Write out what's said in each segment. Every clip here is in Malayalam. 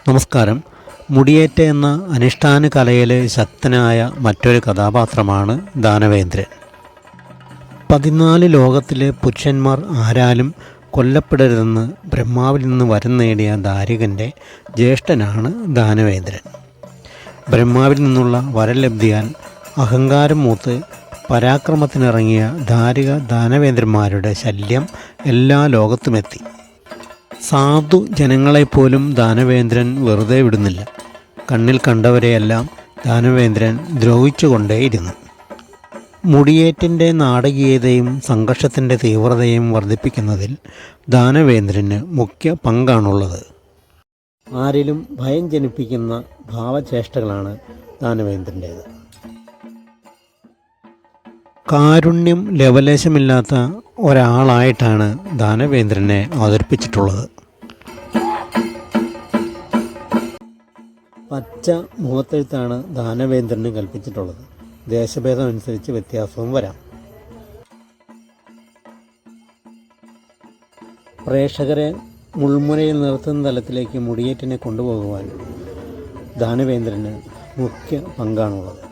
നമസ്കാരം. മുടിയേറ്റ് എന്ന അനുഷ്ഠാന കലയിലെ ശക്തനായ മറ്റൊരു കഥാപാത്രമാണ് ദാനവേന്ദ്രൻ. 14 ലോകത്തിലെ പുരുഷന്മാർ ആരാലും കൊല്ലപ്പെടരുതെന്ന് ബ്രഹ്മാവിൽ നിന്ന് വരം നേടിയ ദാരികൻ്റെ ജ്യേഷ്ഠനാണ് ദാനവേന്ദ്രൻ. ബ്രഹ്മാവിൽ നിന്നുള്ള വരലബ്ധിയാൽ അഹങ്കാരം മൂത്ത് പരാക്രമത്തിനിറങ്ങിയ ദാനവേന്ദ്രന്മാരുടെ ശല്യം എല്ലാ ലോകത്തുമെത്തി. സാധു ജനങ്ങളെപ്പോലും ദാനവേന്ദ്രൻ വെറുതെ വിടുന്നില്ല. കണ്ണിൽ കണ്ടവരെയെല്ലാം ദാനവേന്ദ്രൻ ദ്രോഹിച്ചുകൊണ്ടേയിരുന്നു. മുടിയേറ്റിൻ്റെ നാടകീയതയും സംഘർഷത്തിൻ്റെ തീവ്രതയും വർദ്ധിപ്പിക്കുന്നതിൽ ദാനവേന്ദ്രന് മുഖ്യ പങ്കാണുള്ളത്. ആരിലും ഭയം ജനിപ്പിക്കുന്ന ഭാവചേഷ്ടകളാണ് ദാനവേന്ദ്രൻ്റേത്. കാരുണ്യം ലവലേശമില്ലാത്ത ഒരാളായിട്ടാണ് ദാനവേന്ദ്രനെ അവതരിപ്പിച്ചിട്ടുള്ളത്. പച്ച മുഖത്തെഴുത്താണ് ദാനവേന്ദ്രന് കൽപ്പിച്ചിട്ടുള്ളത്. ദേശഭേദം അനുസരിച്ച് വ്യത്യാസവും വരാം. പ്രേക്ഷകരെ മുൾമുനയിൽ നിർത്തുന്ന തലത്തിലേക്ക് മുടിയേറ്റിനെ കൊണ്ടുപോകുവാൻ ദാനവേന്ദ്രന് മുഖ്യ പങ്കാണുള്ളത്.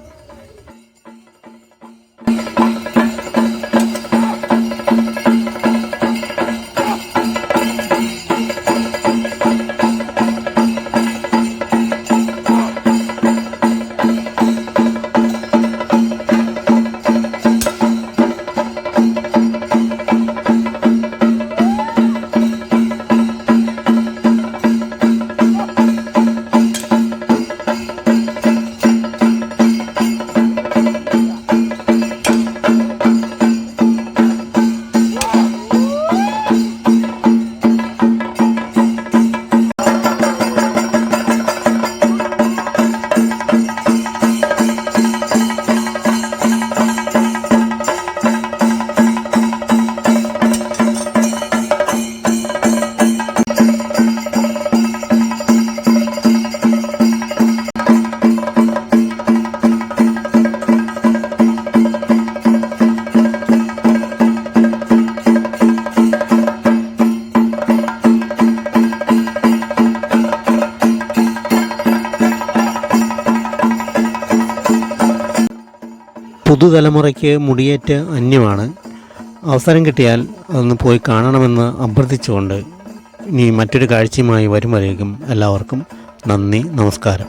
പുതുതലമുറയ്ക്ക് മുടിയേറ്റ് അന്യമാണ്. അവസരം കിട്ടിയാൽ അതൊന്ന് പോയി കാണണമെന്ന് അഭ്യർത്ഥിച്ചുകൊണ്ട് ഇനി മറ്റൊരു കാഴ്ചയുമായി വരുമ്പോഴേക്കും എല്ലാവർക്കും നന്ദി, നമസ്കാരം.